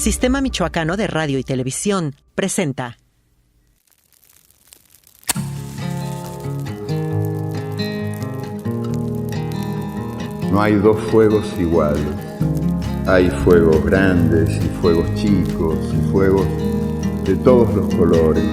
Sistema Michoacano de Radio y Televisión presenta. No hay dos fuegos iguales. Hay fuegos grandes y fuegos chicos y fuegos de todos los colores.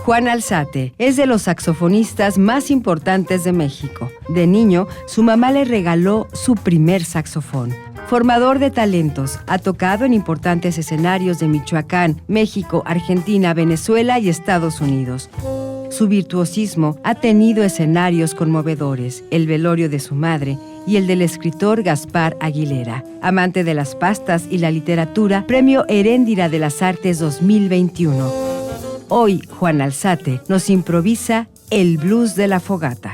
Juan Alzate es de los saxofonistas más importantes de México. De niño, su mamá le regaló su primer saxofón. Formador de talentos, ha tocado en importantes escenarios de Michoacán, México, Argentina, Venezuela y Estados Unidos. Su virtuosismo ha tenido escenarios conmovedores, el velorio de su madre y el del escritor Gaspar Aguilera. Amante de las pastas y la literatura, Premio Heréndira de las Artes 2021. Hoy, Juan Alzate nos improvisa el blues de la fogata.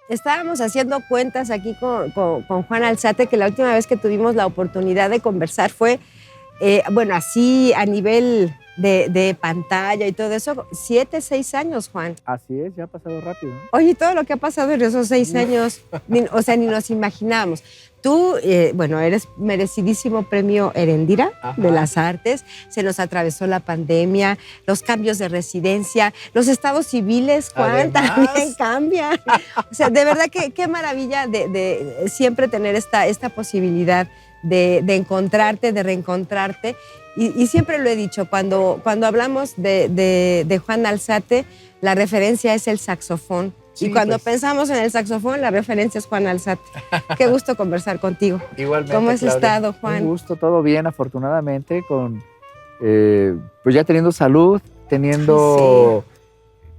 Estábamos haciendo cuentas aquí con Juan Alzate, que la última vez que tuvimos la oportunidad de conversar fue, así a nivel de pantalla y todo eso, 7, 6 años, Juan. Así es, ya ha pasado rápido, ¿no? Oye, todo lo que ha pasado en esos 6 años, ni nos imaginábamos. Tú, eres merecidísimo Premio Heréndira de las Artes. Se nos atravesó la pandemia, los cambios de residencia, los estados civiles, Juan, también cambian. O sea, de verdad que qué maravilla de siempre tener esta posibilidad de encontrarte, de reencontrarte. Y siempre lo he dicho, cuando hablamos de Juan Alzate, la referencia es el saxofón. Sí, y cuando pensamos en el saxofón, la referencia es Juan Alzate. Qué gusto conversar contigo. Igualmente, ¿Cómo has Claudia estado, Juan? Un gusto, todo bien, afortunadamente, con pues ya teniendo salud, teniendo,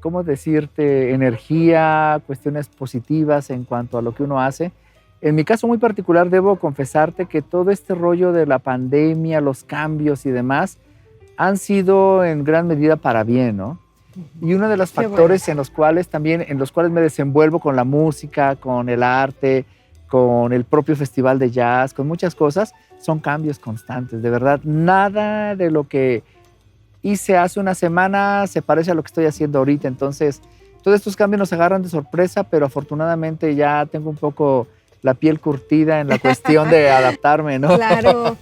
¿cómo decirte?, energía, cuestiones positivas en cuanto a lo que uno hace. En mi caso muy particular, debo confesarte que todo este rollo de la pandemia, los cambios y demás, han sido en gran medida para bien, ¿no? Y uno de los factores en los cuales me desenvuelvo con la música, con el arte, con el propio festival de jazz, con muchas cosas, son cambios constantes. De verdad, nada de lo que hice hace una semana se parece a lo que estoy haciendo ahorita. Entonces, todos estos cambios nos agarran de sorpresa, pero afortunadamente ya tengo un poco la piel curtida en la cuestión de adaptarme, ¿no? Claro.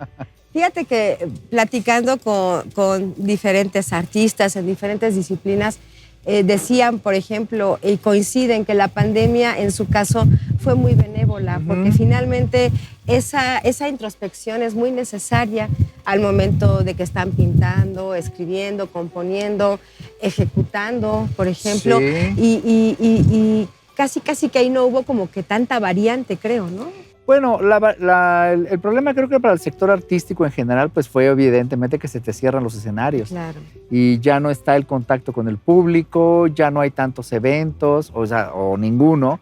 Fíjate que platicando con diferentes artistas en diferentes disciplinas, decían, por ejemplo, y coinciden que la pandemia en su caso fue muy benévola, porque finalmente esa introspección es muy necesaria al momento de que están pintando, escribiendo, componiendo, ejecutando, por ejemplo, y casi que ahí no hubo como que tanta variante, creo, ¿no? Bueno, el problema creo que para el sector artístico en general pues fue evidentemente que se te cierran los escenarios. Claro. Y ya no está el contacto con el público, ya no hay tantos eventos, o ninguno.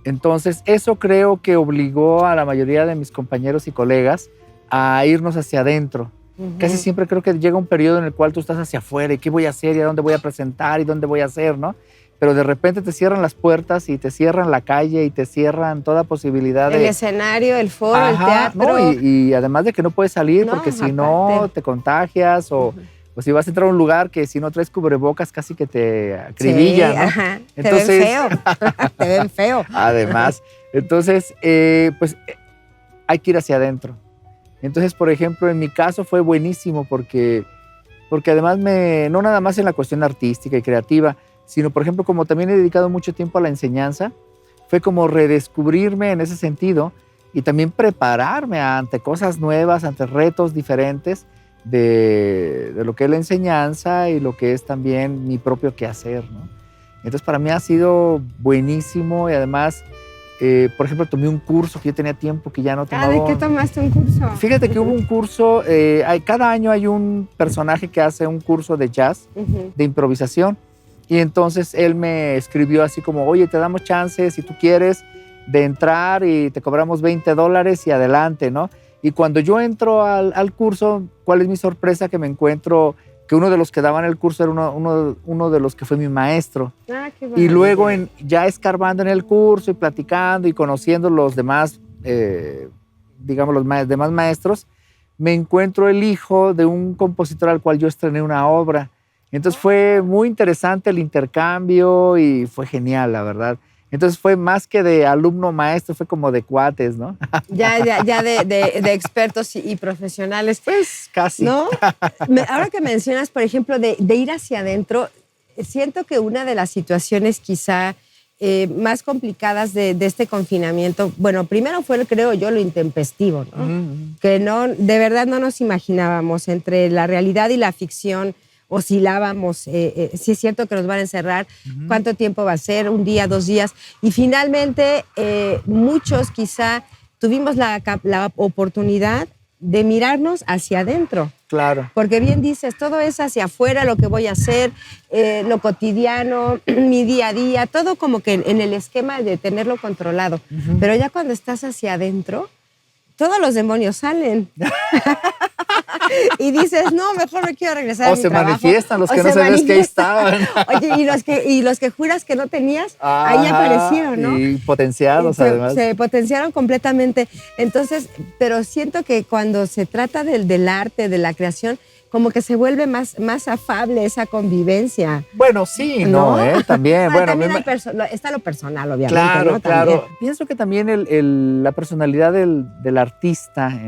Entonces eso creo que obligó a la mayoría de mis compañeros y colegas a irnos hacia adentro. Casi siempre creo que llega un periodo en el cual tú estás hacia afuera y qué voy a hacer y a dónde voy a presentar y dónde voy a hacer, ¿no? Pero de repente te cierran las puertas y te cierran la calle y te cierran toda posibilidad el escenario, el foro, el teatro. No, y además de que no puedes salir porque si no te contagias o si vas a entrar a un lugar que si no traes cubrebocas casi que te acribillan, ¿no? Entonces, te ven feo. Te ven feo. Además, entonces, pues hay que ir hacia adentro. Entonces, por ejemplo, en mi caso fue buenísimo porque además no nada más en la cuestión artística y creativa, sino, por ejemplo, como también he dedicado mucho tiempo a la enseñanza, fue como redescubrirme en ese sentido y también prepararme ante cosas nuevas, ante retos diferentes de lo que es la enseñanza y lo que es también mi propio quehacer, ¿no? Entonces, para mí ha sido buenísimo y además, por ejemplo, tomé un curso que yo tenía tiempo que ya no tomaba. ¿De qué tomaste un curso? Fíjate que hubo un curso, cada año hay un personaje que hace un curso de jazz, de improvisación. Y entonces él me escribió así como, oye, te damos chance si tú quieres de entrar y te cobramos $20 y adelante, ¿no? Y cuando yo entro al curso, ¿cuál es mi sorpresa? Que me encuentro que uno de los que daban el curso era uno de los que fue mi maestro. Ah, qué Y luego maravilla. ya escarbando en el curso y platicando y conociendo los demás, digamos, los demás maestros, me encuentro el hijo de un compositor al cual yo estrené una obra. Entonces fue muy interesante el intercambio y fue genial, la verdad. Entonces fue más que de alumno maestro, fue como de cuates, ¿no? Ya de expertos y profesionales. Pues casi. ¿No? Ahora que mencionas, por ejemplo, de ir hacia adentro, siento que una de las situaciones quizá más complicadas de este confinamiento, bueno, primero fue, creo yo, lo intempestivo, ¿no? Que no, de verdad no nos imaginábamos entre la realidad y la ficción. Oscilábamos, si es cierto que nos van a encerrar, cuánto tiempo va a ser, un día, 2 días, y finalmente muchos quizá tuvimos la oportunidad de mirarnos hacia adentro. Claro. Porque bien dices, todo es hacia afuera, lo que voy a hacer, lo cotidiano, mi día a día, todo como que en el esquema de tenerlo controlado. Pero ya cuando estás hacia adentro, todos los demonios salen. Y dices, no, mejor me quiero regresar a mi trabajo. O se manifiestan los que no sabías que ahí estaban. Oye, y los que juras que no tenías, ahí aparecieron, ¿no? Y potenciados, además. Se potenciaron completamente. Entonces, pero siento que cuando se trata del arte, de la creación, como que se vuelve más afable esa convivencia. Bueno, sí, no, también. Bueno, también está lo personal, obviamente. Claro, ¿no? claro. También. Pienso que también la personalidad del artista,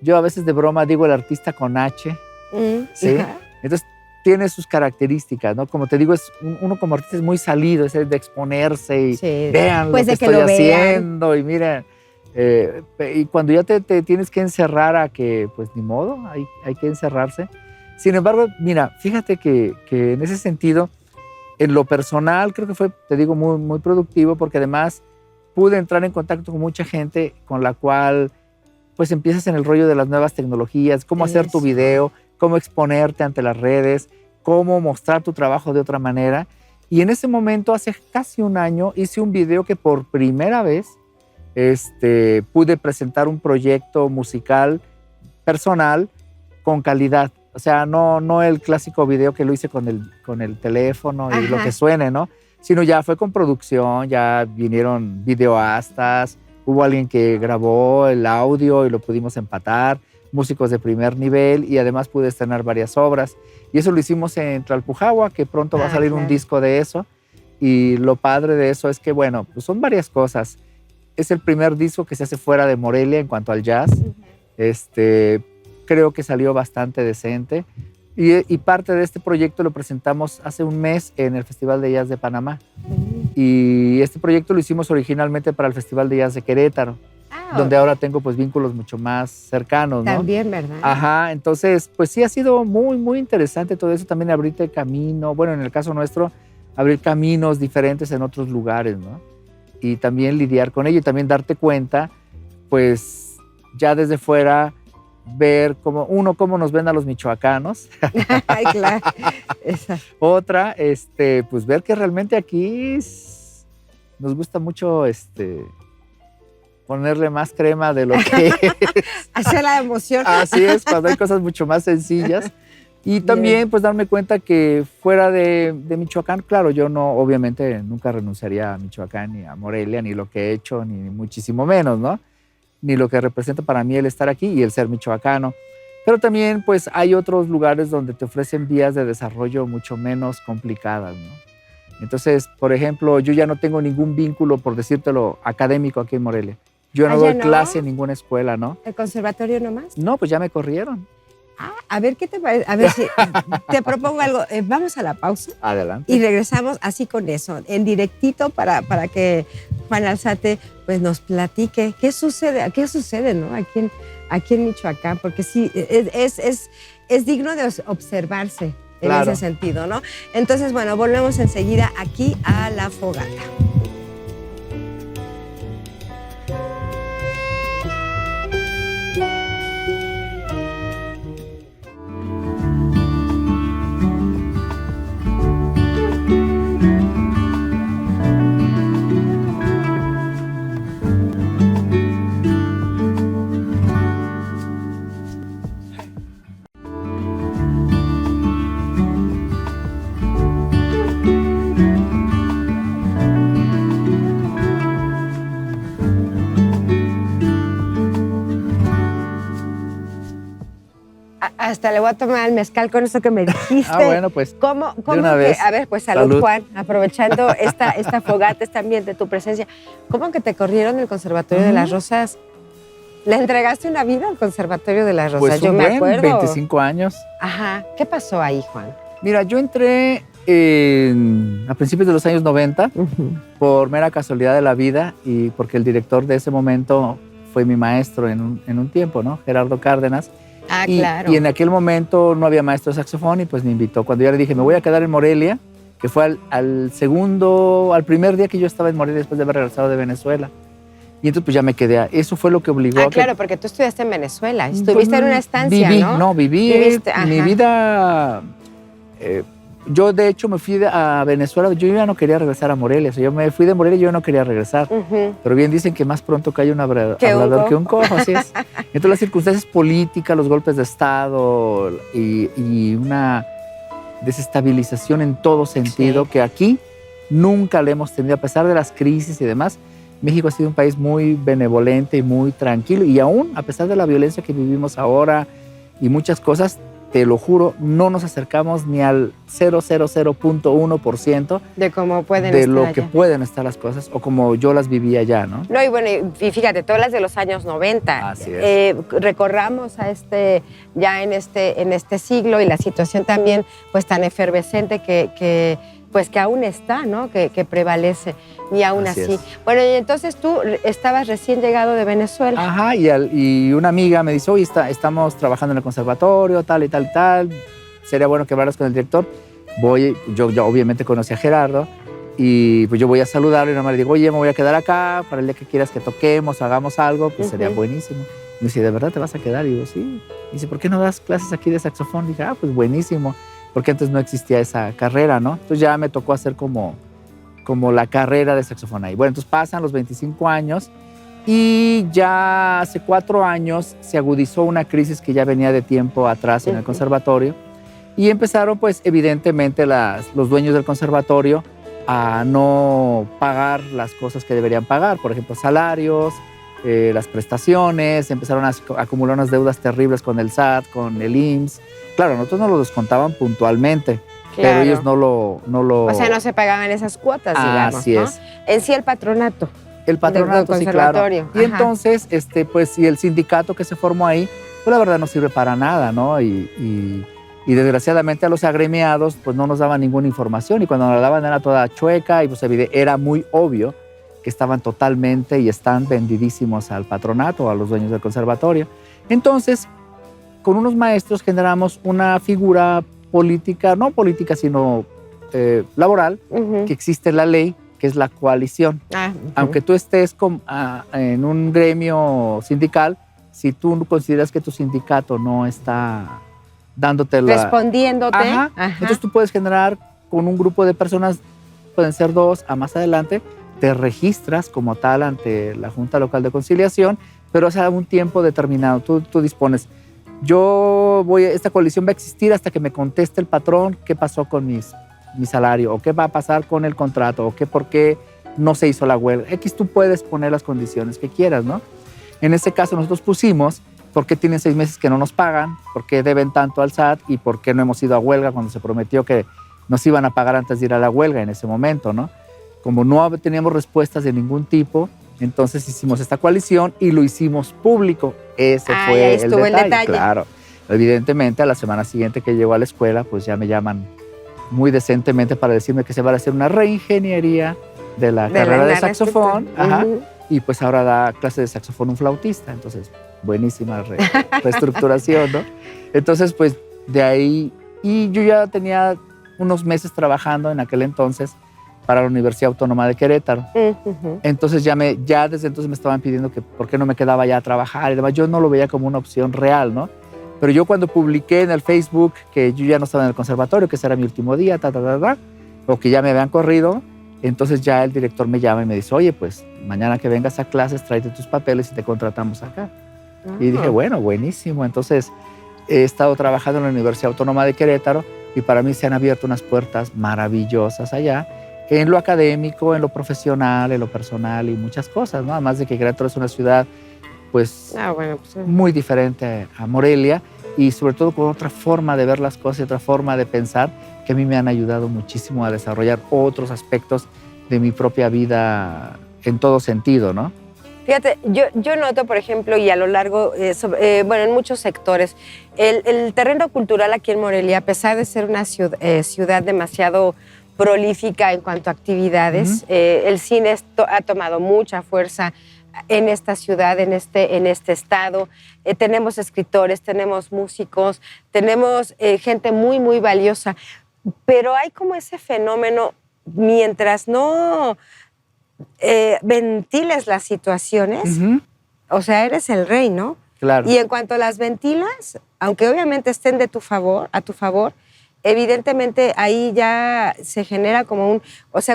yo a veces de broma digo el artista con H, ¿sí? Ajá. Entonces tiene sus características, ¿no? Como te digo, uno como artista es muy salido, es de exponerse y Sí. vean Pues lo de que que estoy lo vean. haciendo y miren. Y cuando ya te tienes que encerrar a que, pues ni modo, hay que encerrarse. Sin embargo, mira, fíjate que en ese sentido, en lo personal creo que fue, te digo, muy, muy productivo porque además pude entrar en contacto con mucha gente con la cual pues empiezas en el rollo de las nuevas tecnologías, cómo hacer tu Eso. video, cómo exponerte ante las redes, cómo mostrar tu trabajo de otra manera. Y en ese momento, hace casi un año, hice un video que por primera vez pude presentar un proyecto musical personal con calidad. O sea, no el clásico video que lo hice con el teléfono y lo Ajá. que suene, ¿no? Sino ya fue con producción, ya vinieron videoastas, hubo alguien que grabó el audio y lo pudimos empatar, músicos de primer nivel y además pude estrenar varias obras. Y eso lo hicimos en Tlalpujahua, que pronto va a salir un claro. disco de eso. Y lo padre de eso es que, bueno, pues son varias cosas. Es el primer disco que se hace fuera de Morelia en cuanto al jazz. Creo que salió bastante decente. Y parte de este proyecto lo presentamos hace un mes en el Festival de Jazz de Panamá. Y este proyecto lo hicimos originalmente para el Festival de Jazz de Querétaro, donde ahora tengo pues vínculos mucho más cercanos, ¿no? También, ¿verdad? Ajá, entonces pues sí ha sido muy, muy interesante todo eso, también abrirte camino, bueno, en el caso nuestro, abrir caminos diferentes en otros lugares, ¿no? Y también lidiar con ello y también darte cuenta, pues ya desde fuera, ver cómo nos ven a los michoacanos. Ay, claro. Esa. Otra, pues ver que realmente aquí nos gusta mucho ponerle más crema de lo que es. Hacer la emoción. Así es, cuando hay cosas mucho más sencillas. Y también pues darme cuenta que fuera de Michoacán, claro, yo no, obviamente nunca renunciaría a Michoacán ni a Morelia, ni lo que he hecho, ni muchísimo menos, ¿no? Ni lo que representa para mí el estar aquí y el ser michoacano. Pero también pues hay otros lugares donde te ofrecen vías de desarrollo mucho menos complicadas, ¿no? Entonces, por ejemplo, yo ya no tengo ningún vínculo, por decírtelo, académico aquí en Morelia. Yo no ¿Ah, doy ya no? clase en ninguna escuela, ¿no? ¿El conservatorio nomás? No, pues ya me corrieron. A ver, ¿qué te parece? A ver si te propongo algo. Vamos a la pausa Adelante. y regresamos así con eso, en directito para que Juan Alzate pues, nos platique qué sucede, ¿no? Aquí en Michoacán, porque sí, es digno de observarse en Claro. ese sentido, ¿no? Entonces, bueno, volvemos enseguida aquí a La Fogata. hasta le voy a tomar el mezcal con eso que me dijiste. Bueno, pues ¿Cómo de una vez. A ver, pues salud, Juan, aprovechando esta fogata, este ambiente, tu presencia. ¿Cómo que te corrieron del Conservatorio de las Rosas? ¿Le entregaste una vida al Conservatorio de las Rosas? Pues yo me acuerdo. 25 años. Ajá. ¿Qué pasó ahí, Juan? Mira, yo entré a principios de los años 90 por mera casualidad de la vida y porque el director de ese momento fue mi maestro en un tiempo, ¿no? Gerardo Cárdenas. Ah, claro. Y en aquel momento no había maestro de saxofón y pues me invitó. Cuando yo le dije, me voy a quedar en Morelia, que fue al primer día que yo estaba en Morelia después de haber regresado de Venezuela. Y entonces pues ya me quedé. Eso fue lo que obligó a que... claro, porque tú estudiaste en Venezuela. Estuviste en una estancia, ¿no? Viví mi vida... yo de hecho me fui a Venezuela. Yo ya no quería regresar a Morelia. O sea, yo me fui de Morelia y yo no quería regresar. Pero bien dicen que más pronto cae un hablador que un cojo. Así es. Entonces las circunstancias políticas, los golpes de Estado y una desestabilización en todo sentido que aquí nunca le hemos tenido, a pesar de las crisis y demás. México ha sido un país muy benevolente y muy tranquilo y aún a pesar de la violencia que vivimos ahora y muchas cosas, te lo juro, no nos acercamos ni al 0,0001% de cómo pueden de estar lo allá. que pueden estar las cosas o como yo las vivía allá, ¿no? No, y bueno, y fíjate, todas las de los años 90. Así es. Recorramos a ya en este siglo y la situación también pues tan efervescente que aún está, ¿no? Que prevalece. Y aún así. Bueno, y entonces tú estabas recién llegado de Venezuela. Ajá, y una amiga me dice, oye, estamos trabajando en el conservatorio, tal y tal y tal. Sería bueno que hablaras con el director. Yo obviamente conocí a Gerardo y pues yo voy a saludarlo y nada más le digo, oye, me voy a quedar acá para el día que quieras que toquemos, hagamos algo, pues sería buenísimo. Y me dice, ¿de verdad te vas a quedar? Y digo, sí. Y dice, ¿por qué no das clases aquí de saxofón? Y dije, pues buenísimo. Porque antes no existía esa carrera, ¿no? Entonces ya me tocó hacer como la carrera de saxofón ahí. Bueno, entonces pasan los 25 años y ya hace 4 años se agudizó una crisis que ya venía de tiempo atrás en el conservatorio y empezaron, pues, evidentemente los dueños del conservatorio a no pagar las cosas que deberían pagar, por ejemplo, salarios, las prestaciones, empezaron a acumular unas deudas terribles con el SAT, con el IMSS. Claro, nosotros nos lo descontaban puntualmente, pero ellos no lo... O sea, no se pagaban esas cuotas, digamos, así ¿no? es. En sí el patronato. El patronato, del sí, claro. conservatorio. Y entonces, pues, y el sindicato que se formó ahí, pues la verdad no sirve para nada, ¿no? Y desgraciadamente a los agremiados, pues no nos daban ninguna información y cuando nos la daban era toda chueca y pues era muy obvio que estaban totalmente y están vendidísimos al patronato, a los dueños del conservatorio. Entonces, con unos maestros generamos una figura política, no política, sino laboral, que existe en la ley, que es la coalición. Aunque tú estés en un gremio sindical, si tú consideras que tu sindicato no está dándote respondiéndote. Entonces tú puedes generar con un grupo de personas, pueden ser 2 a más adelante, te registras como tal ante la Junta Local de Conciliación, pero hace un tiempo determinado. Tú dispones, esta coalición va a existir hasta que me conteste el patrón qué pasó con mi salario, o qué va a pasar con el contrato, o por qué no se hizo la huelga. Tú puedes poner las condiciones que quieras, ¿no? En este caso nosotros pusimos por qué tienen 6 meses que no nos pagan, por qué deben tanto al SAT y por qué no hemos ido a huelga cuando se prometió que nos iban a pagar antes de ir a la huelga en ese momento, ¿no? Como no teníamos respuestas de ningún tipo, entonces hicimos esta coalición y lo hicimos público. Ese fue ahí estuvo el detalle. Claro. Evidentemente, a la semana siguiente que llego a la escuela, pues ya me llaman muy decentemente para decirme que se va a hacer una reingeniería de la carrera de saxofón. Y pues ahora da clase de saxofón un flautista. Entonces, buenísima reestructuración, ¿no? Entonces, pues de ahí, y yo ya tenía unos meses trabajando en aquel entonces para la Universidad Autónoma de Querétaro. Entonces ya desde entonces me estaban pidiendo que por qué no me quedaba ya a trabajar y demás. Yo no lo veía como una opción real, ¿no? Pero yo cuando publiqué en el Facebook que yo ya no estaba en el conservatorio, que ese era mi último día, o que ya me habían corrido, entonces ya el director me llama y me dice, oye, pues mañana que vengas a clases, tráete tus papeles y te contratamos acá. Y dije, bueno, buenísimo. Entonces he estado trabajando en la Universidad Autónoma de Querétaro y para mí se han abierto unas puertas maravillosas allá, en lo académico, en lo profesional, en lo personal y muchas cosas, ¿no? Además de que Querétaro es una ciudad, pues, muy diferente a Morelia y sobre todo con otra forma de ver las cosas y otra forma de pensar que a mí me han ayudado muchísimo a desarrollar otros aspectos de mi propia vida en todo sentido, ¿no? Fíjate, yo noto, por ejemplo, y a lo largo, en muchos sectores, el terreno cultural aquí en Morelia, a pesar de ser una ciudad demasiado prolífica en cuanto a actividades, el cine ha tomado mucha fuerza en esta ciudad, en este estado. Tenemos escritores, tenemos músicos, tenemos gente muy, muy valiosa, pero hay como ese fenómeno, mientras no ventiles las situaciones, o sea, eres el rey, ¿no? Claro. Y en cuanto las ventilas, aunque obviamente estén a tu favor, evidentemente ahí ya se genera como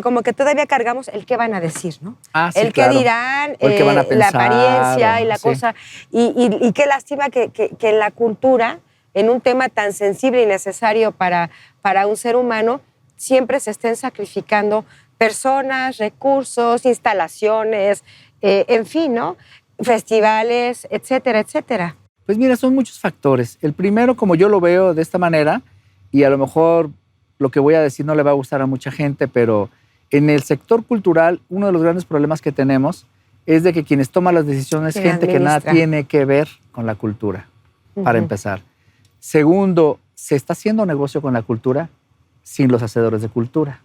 como que todavía cargamos el qué van a decir, ¿no? Ah, sí, el claro. qué dirán, O el qué van a pensar, la apariencia y la sí. cosa. Y qué lástima que en la cultura, en un tema tan sensible y necesario para un ser humano, siempre se estén sacrificando personas, recursos, instalaciones, en fin, ¿no? Festivales, etcétera, etcétera. Pues mira, son muchos factores. El primero, como yo lo veo de esta manera, y a lo mejor lo que voy a decir no le va a gustar a mucha gente, pero en el sector cultural, uno de los grandes problemas que tenemos es de que quienes toman las decisiones es gente que nada tiene que ver con la cultura, para empezar. Segundo, se está haciendo negocio con la cultura sin los hacedores de cultura.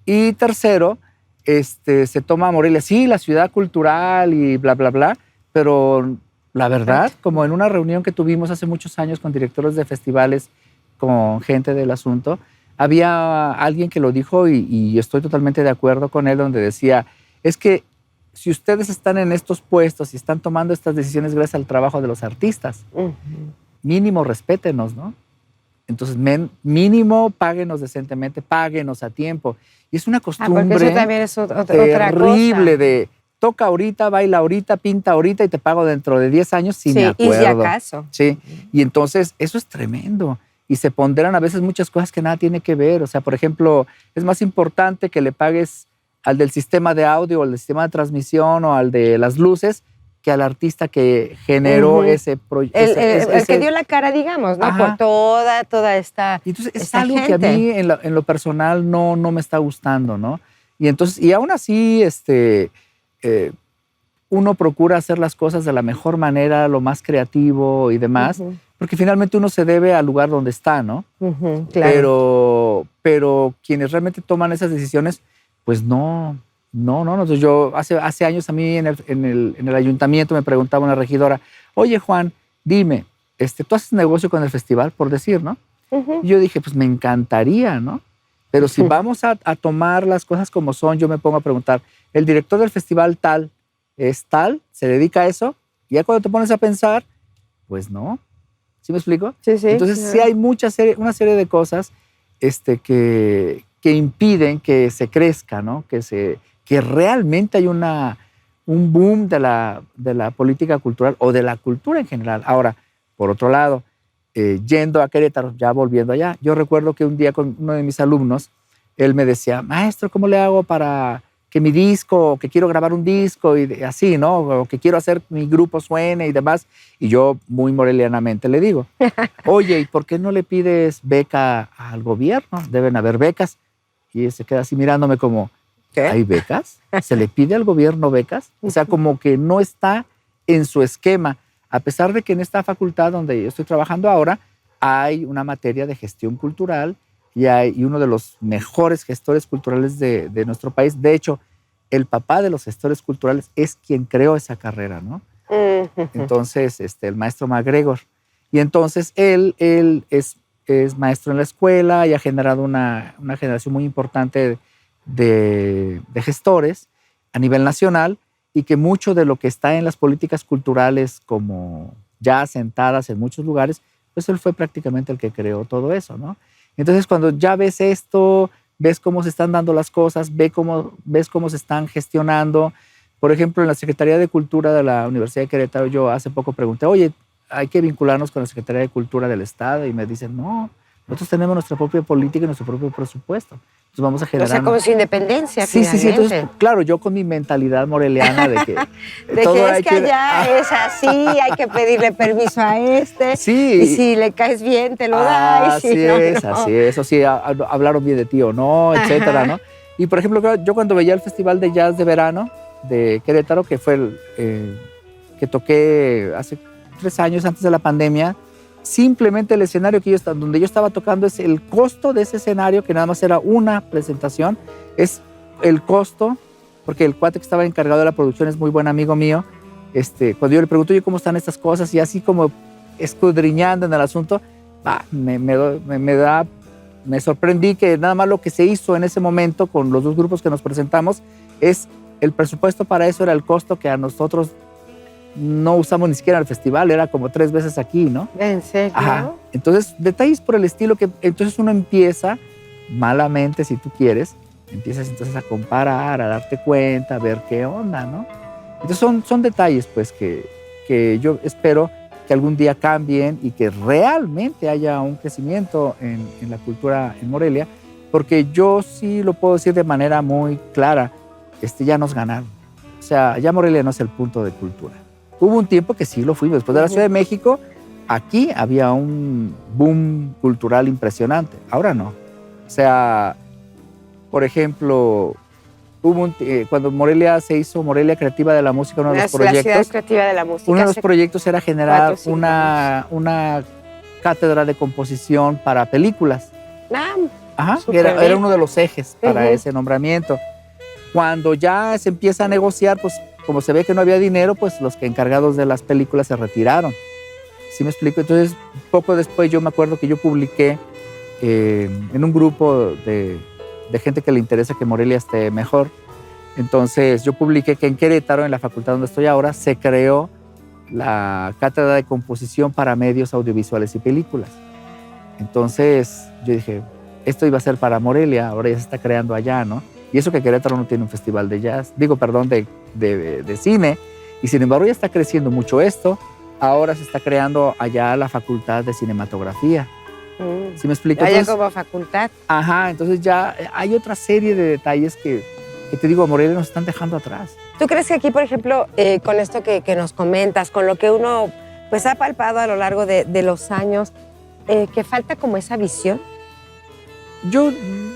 Y tercero, se toma Morelia, sí, la ciudad cultural y bla, bla, bla, pero la verdad, como en una reunión que tuvimos hace muchos años con directores de festivales, con gente del asunto, había alguien que lo dijo y estoy totalmente de acuerdo con él, donde decía, es que si ustedes están en estos puestos y están tomando estas decisiones gracias al trabajo de los artistas, mínimo respétenos, ¿no? Entonces, mínimo páguenos decentemente, páguenos a tiempo. Y es una costumbre porque eso también es otra terrible cosa. de toca ahorita, baila ahorita, pinta ahorita y te pago dentro de 10 años si me acuerdo. Y si acaso. Sí, y entonces eso es tremendo. Y se ponderan a veces muchas cosas que nada tiene que ver. O sea, por ejemplo, es más importante que le pagues al del sistema de audio o al del sistema de transmisión o al de las luces que al artista que generó ese proyecto. El que dio la cara, digamos, ¿no? Ajá. Por toda esta Y entonces es esta algo gente. que a mí en lo personal no me está gustando, ¿no? Y entonces, y aún así, uno procura hacer las cosas de la mejor manera, lo más creativo y demás, porque finalmente uno se debe al lugar donde está, ¿no? Claro. Pero quienes realmente toman esas decisiones, pues no. Entonces yo hace años a mí en el ayuntamiento me preguntaba una regidora, oye Juan, dime, ¿tú haces negocio con el festival? Por decir, ¿no? Y yo dije, pues me encantaría, ¿no? Pero si vamos a tomar las cosas como son, yo me pongo a preguntar, ¿el director del festival tal es tal? ¿Se dedica a eso? Y ya cuando te pones a pensar, pues no. ¿Sí me explico? Sí. Entonces sí hay una serie de cosas que impiden que se crezca, ¿no? Que realmente hay un boom de la política cultural o de la cultura en general. Ahora, por otro lado, yendo a Querétaro, ya volviendo allá, yo recuerdo que un día con uno de mis alumnos, él me decía, maestro, ¿cómo le hago para que mi disco, que quiero grabar un disco y así, ¿no? O que quiero hacer mi grupo suene y demás. Y yo muy morelianamente le digo, oye, ¿y por qué no le pides beca al gobierno? Deben haber becas. Y él se queda así mirándome como, ¿qué? ¿Hay becas? ¿Se le pide al gobierno becas? O sea, como que no está en su esquema, a pesar de que en esta facultad donde yo estoy trabajando ahora hay una materia de gestión cultural y uno de los mejores gestores culturales de nuestro país. De hecho, el papá de los gestores culturales es quien creó esa carrera, ¿no? Entonces, el maestro MacGregor. Y entonces él es maestro en la escuela y ha generado una generación muy importante de gestores a nivel nacional y que mucho de lo que está en las políticas culturales como ya asentadas en muchos lugares, pues él fue prácticamente el que creó todo eso, ¿no? Entonces cuando ya ves esto, ves cómo se están dando las cosas, ves cómo se están gestionando. Por ejemplo, en la Secretaría de Cultura de la Universidad de Querétaro, yo hace poco pregunté, oye, hay que vincularnos con la Secretaría de Cultura del Estado y me dicen, no, nosotros tenemos nuestra propia política y nuestro propio presupuesto. Entonces vamos a generar... O sea, como su independencia, Sí. finalmente. Entonces, claro, yo con mi mentalidad moreliana de que... De que es que allá es así, hay que pedirle permiso a este. Sí. Y si le caes bien, te lo da. Y si no, no. Así es. O si hablaron bien de ti o no, etcétera, ¿no? Y, por ejemplo, yo cuando veía el Festival de Jazz de Verano de Querétaro, que fue que toqué hace 3 años antes de la pandemia, simplemente el escenario donde yo estaba tocando, es el costo de ese escenario, que nada más era una presentación, es el costo, porque el cuate que estaba encargado de la producción es muy buen amigo mío. Cuando yo le pregunto, ¿cómo están estas cosas? Y así como escudriñando en el asunto, me sorprendí que nada más lo que se hizo en ese momento con los 2 grupos que nos presentamos, el presupuesto para eso era el costo que a nosotros no usamos ni siquiera en el festival, era como 3 veces aquí, ¿no? ¿En serio? Ajá. Entonces, detalles por el estilo que entonces uno empieza, malamente si tú quieres, empiezas entonces a comparar, a darte cuenta, a ver qué onda, ¿no? Entonces son detalles pues que yo espero que algún día cambien y que realmente haya un crecimiento en la cultura en Morelia, porque yo sí lo puedo decir de manera muy clara, ya nos ganaron. O sea, ya Morelia no es el punto de cultura. Hubo un tiempo que sí lo fuimos. Después de la Ciudad de México, aquí había un boom cultural impresionante. Ahora no. O sea, por ejemplo, cuando Morelia se hizo Morelia Creativa de la Música, uno de los proyectos. La Ciudad Creativa de la Música. Uno de los proyectos era generar una cátedra de composición para películas. Ajá, era uno de los ejes para ese nombramiento. Cuando ya se empieza a negociar, pues como se ve que no había dinero, pues los encargados de las películas se retiraron. ¿Sí me explico? Entonces, poco después yo me acuerdo que yo publiqué en un grupo de gente que le interesa que Morelia esté mejor. Entonces, yo publiqué que en Querétaro, en la facultad donde estoy ahora, se creó la cátedra de composición para medios audiovisuales y películas. Entonces, yo dije, esto iba a ser para Morelia, ahora ya se está creando allá, ¿no? Y eso que Querétaro no tiene un festival de jazz, de cine, y sin embargo ya está creciendo mucho esto. Ahora se está creando allá la facultad de cinematografía. ¿Sí me explico? Allá como facultad. Ajá, entonces ya hay otra serie de detalles que te digo, a Morelia nos están dejando atrás. ¿Tú crees que aquí, por ejemplo, con esto que nos comentas, con lo que uno pues ha palpado a lo largo de los años, que falta como esa visión?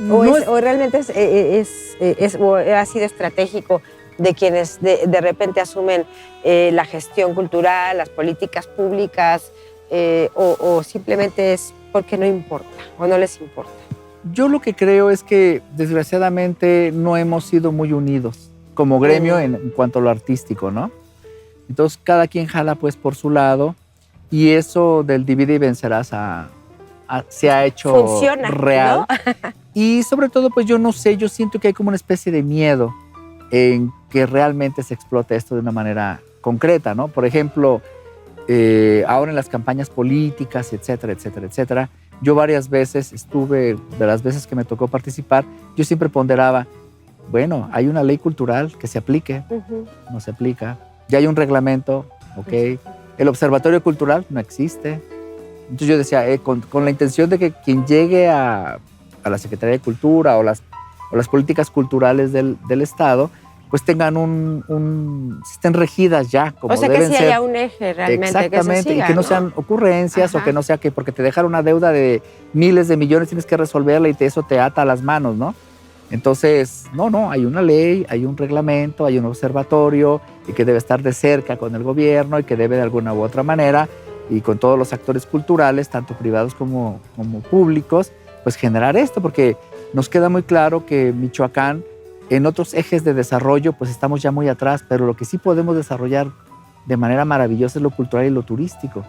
¿O realmente ha sido estratégico de quienes de repente asumen la gestión cultural, las políticas públicas, o simplemente es porque no importa o no les importa? Yo lo que creo es que desgraciadamente no hemos sido muy unidos como gremio en cuanto a lo artístico, ¿no? Entonces cada quien jala pues por su lado, y eso del divide y vencerás se ha hecho funciona, real, ¿no? Y sobre todo pues yo no sé, yo siento que hay como una especie de miedo en que realmente se explote esto de una manera concreta, ¿no? Por ejemplo, ahora en las campañas políticas, etcétera, etcétera, etcétera, yo varias veces de las veces que me tocó participar, yo siempre ponderaba, bueno, hay una ley cultural que se aplique, no se aplica, ya hay un reglamento, ok, el observatorio cultural no existe. Entonces yo decía, con la intención de que quien llegue a la Secretaría de Cultura o las políticas culturales del Estado, pues tengan estén regidas ya como deben ser. O sea, que sí haya un eje realmente. Exactamente, que se siga, y que no sean ocurrencias. Ajá. O que no sea que porque te dejaron una deuda de miles de millones tienes que resolverla y eso te ata a las manos, ¿no? Entonces, no, hay una ley, hay un reglamento, hay un observatorio y que debe estar de cerca con el gobierno y que debe de alguna u otra manera y con todos los actores culturales, tanto privados como públicos, pues generar esto, porque nos queda muy claro que Michoacán, en otros ejes de desarrollo, pues estamos ya muy atrás, pero lo que sí podemos desarrollar de manera maravillosa es lo cultural y lo turístico.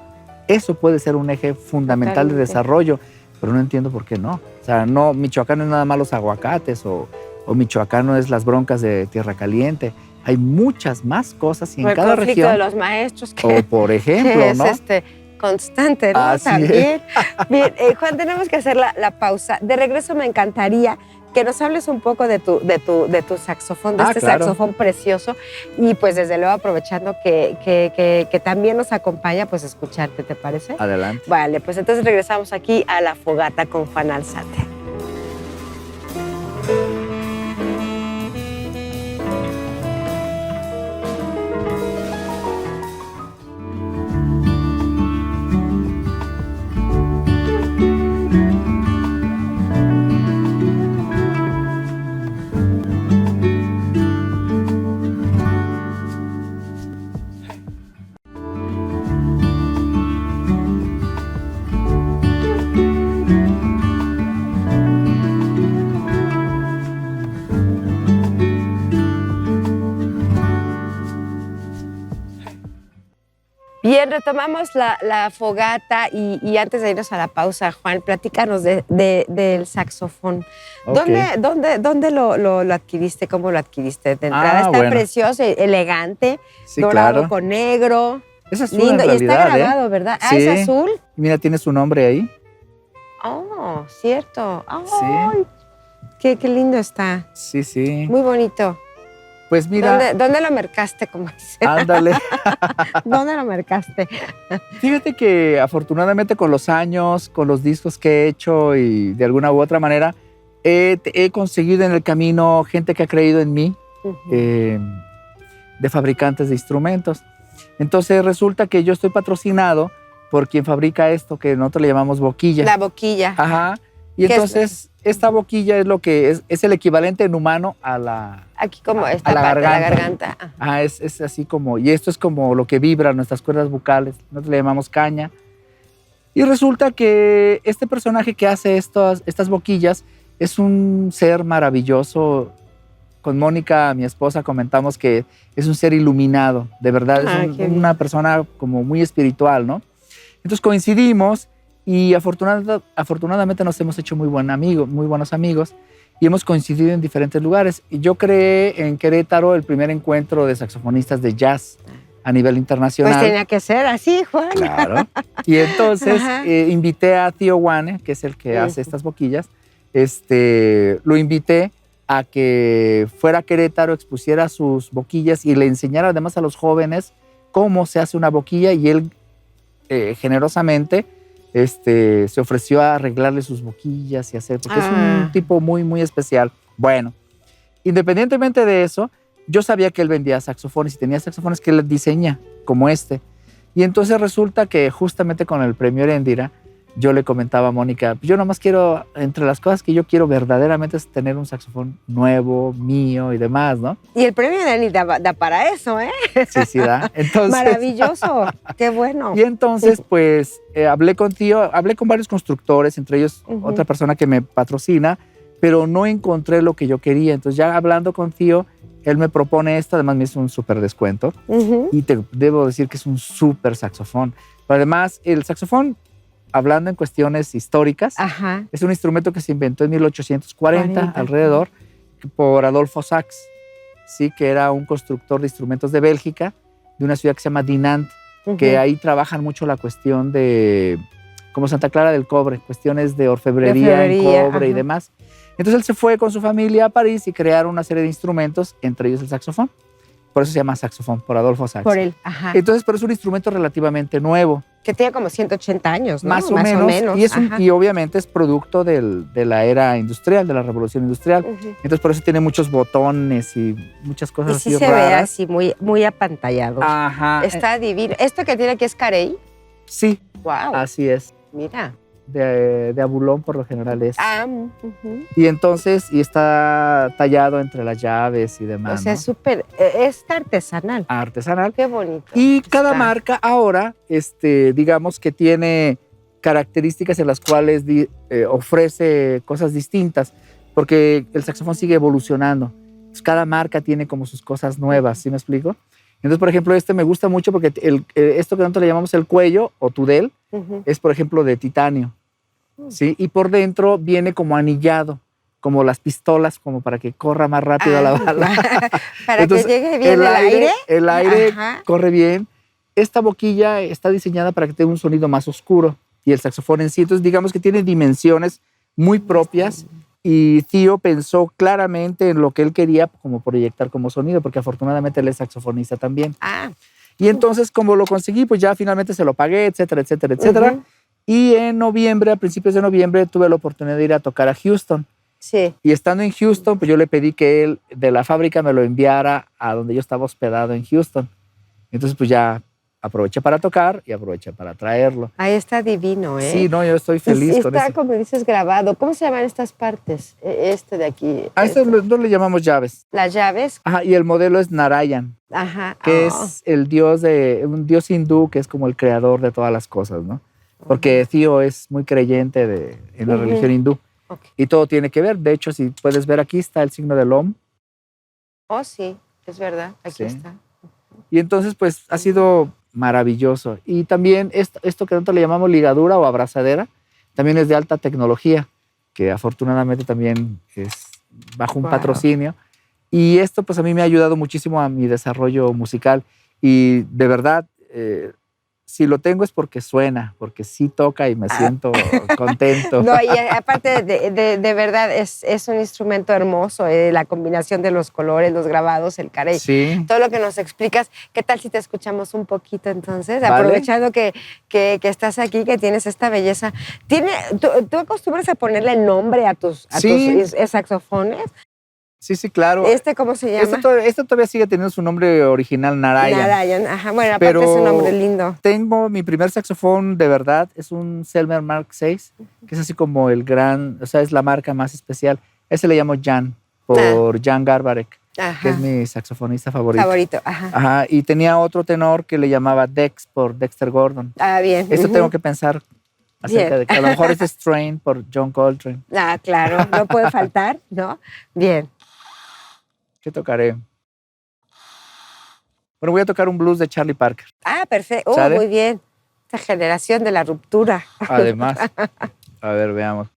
Eso puede ser un eje fundamental de desarrollo, pero no entiendo por qué no. O sea, no, Michoacán no es nada más los aguacates o Michoacán no es las broncas de Tierra Caliente. Hay muchas más cosas y en cada región. El conflicto de los maestros. O por ejemplo, que es ¿no? Constante, ¿no? Así también. Bien, Juan, tenemos que hacer la pausa. De regreso me encantaría que nos hables un poco de tu saxofón, de este claro. saxofón precioso, y pues desde luego aprovechando que también nos acompaña, pues escucharte, ¿te parece? Adelante. Vale, pues entonces regresamos aquí a La Fogata con Juan Alzate. Bien, retomamos la fogata y antes de irnos a la pausa, Juan, platícanos del saxofón. Okay. ¿Dónde lo adquiriste? ¿Cómo lo adquiriste? De entrada está bueno. precioso, elegante, Sí, dorado claro. con negro. Es azul Lindo, en y está realidad, grabado, ¿verdad? Ah, Sí. ¿es azul? Mira, tiene su nombre ahí. Oh, cierto. ¡Ay! Sí. Qué lindo está. Sí, sí. Muy bonito. Pues mira, ¿Dónde lo mercaste, como dice? ándale. ¿Dónde lo mercaste? Fíjate que afortunadamente con los años, con los discos que he hecho y de alguna u otra manera, he conseguido en el camino gente que ha creído en mí, de fabricantes de instrumentos. Entonces resulta que yo estoy patrocinado por quien fabrica esto que nosotros le llamamos boquilla. La boquilla. Ajá. Y entonces esta boquilla es lo que es el equivalente en humano a la... Aquí como esta a la parte, garganta. la garganta. Ah. Ah, es así como... Y esto es como lo que vibra nuestras cuerdas vocales. Nosotros le llamamos caña. Y resulta que este personaje que hace estas boquillas es un ser maravilloso. Con Mónica, mi esposa, comentamos que es un ser iluminado. De verdad, es una persona como muy espiritual, ¿no? Entonces coincidimos y afortunadamente nos hemos hecho muy buenos amigos y hemos coincidido en diferentes lugares. Y yo creé en Querétaro el primer encuentro de saxofonistas de jazz a nivel internacional. Pues tenía que ser así, Juan. Claro. Y entonces invité a Tío Wane, que es el que hace estas boquillas, lo invité a que fuera a Querétaro, expusiera sus boquillas y le enseñara además a los jóvenes cómo se hace una boquilla, y él generosamente se ofreció a arreglarle sus boquillas y hacer, porque es un tipo muy, muy especial. Bueno, independientemente de eso, yo sabía que él vendía saxofones y tenía saxofones que él diseña, como este. Y entonces resulta que justamente con el premio Heréndira, yo le comentaba a Mónica, yo nomás quiero, entre las cosas que yo quiero verdaderamente es tener un saxofón nuevo, mío y demás, ¿no? Y el premio Heréndira da para eso, ¿eh? Sí, sí da. Entonces, maravilloso, qué bueno. Y entonces, pues, hablé con varios constructores, entre ellos otra persona que me patrocina, pero no encontré lo que yo quería. Entonces, ya hablando con Tío, él me propone esto, además me hizo un súper descuento, y te debo decir que es un súper saxofón. Pero además, el saxofón, hablando en cuestiones históricas, es un instrumento que se inventó en 1840 alrededor por Adolfo Sax, ¿sí? Que era un constructor de instrumentos de Bélgica, de una ciudad que se llama Dinant, que ahí trabajan mucho la cuestión de, como Santa Clara del Cobre, cuestiones de orfebrería en cobre y demás. Entonces él se fue con su familia a París y crearon una serie de instrumentos, entre ellos el saxofón. Por eso se llama saxofón, por Adolfo Sax. Por él, Entonces, pero es un instrumento relativamente nuevo. Que tiene como 180 años, ¿no? Más o menos. Y obviamente es producto de la era industrial, de la revolución industrial. Entonces, por eso tiene muchos botones y muchas cosas así raras. Y sí se ve así, muy, muy apantallado. Ajá. Está divino. ¿Esto que tiene aquí es carey? Sí. Wow. Así es. Mira. De abulón por lo general es. Y entonces, y está tallado entre las llaves y demás. O sea, ¿no? es súper, es artesanal. Artesanal. Qué bonito. Y cada marca ahora, digamos que tiene características en las cuales ofrece cosas distintas, porque el saxofón sigue evolucionando. Entonces, cada marca tiene como sus cosas nuevas, ¿sí me explico? Entonces, por ejemplo, me gusta mucho porque esto que nosotros le llamamos el cuello o tudel es, por ejemplo, de titanio. ¿Sí? Y por dentro viene como anillado, como las pistolas, como para que corra más rápido la bala. Para Entonces, que llegue bien el aire corre bien. Esta boquilla está diseñada para que tenga un sonido más oscuro, y el saxofón en sí. Entonces, digamos que tiene dimensiones muy propias, y Tío pensó claramente en lo que él quería como proyectar como sonido, porque afortunadamente él es saxofonista también. Y entonces, como lo conseguí, pues ya finalmente se lo pagué, etcétera, etcétera, etcétera. Y en noviembre, a principios de noviembre, tuve la oportunidad de ir a tocar a Houston. Sí. Y estando en Houston, pues yo le pedí que él de la fábrica me lo enviara a donde yo estaba hospedado en Houston. Entonces, pues ya aproveché para tocar y aproveché para traerlo. Ahí está divino, ¿eh? Sí, no, yo estoy feliz con eso. Está, como dices, grabado. ¿Cómo se llaman estas partes? Este de aquí. A esto no le llamamos llaves. Las llaves. Ajá, y el modelo es Narayan. Que es un dios hindú, que es como el creador de todas las cosas, ¿no? Porque Tío es muy creyente en la religión hindú. Y todo tiene que ver. De hecho, si puedes ver, aquí está el signo del Om. Oh, sí, es verdad. Aquí está. Y entonces, pues, ha sido maravilloso. Y también esto que nosotros le llamamos ligadura o abrazadera, también es de alta tecnología, que afortunadamente también es bajo un patrocinio. Y esto pues a mí me ha ayudado muchísimo a mi desarrollo musical. Y de verdad, si lo tengo es porque suena, porque sí toca y me siento contento. No, y aparte de verdad es un instrumento hermoso, la combinación de los colores, los grabados, el carey, Sí. todo lo que nos explicas. ¿Qué tal si te escuchamos un poquito entonces? Vale. Aprovechando que estás aquí, que tienes esta belleza. ¿Tú acostumbras a ponerle nombre a tus saxofones? Sí, sí, claro. ¿Cómo se llama? Este todavía sigue teniendo su nombre original, Narayan. Narayan, ajá. Bueno, aparte Pero es un nombre lindo. Tengo mi primer saxofón de verdad, es un Selmer Mark VI, que es así como el gran, o sea, es la marca más especial. Ese le llamo Jan, por Jan Garbarek, que es mi saxofonista favorito. Ajá. Ajá. Y tenía otro tenor que le llamaba Dex, por Dexter Gordon. Ah, bien. Esto tengo que pensar acerca de que a lo mejor es Strain por John Coltrane. Ah, claro, no puede faltar, ¿no? Bien. ¿Qué tocaré? Bueno, voy a tocar un blues de Charlie Parker. Ah, perfecto. ¿Sale? Muy bien. Esta generación de la ruptura. Además, a ver, veamos.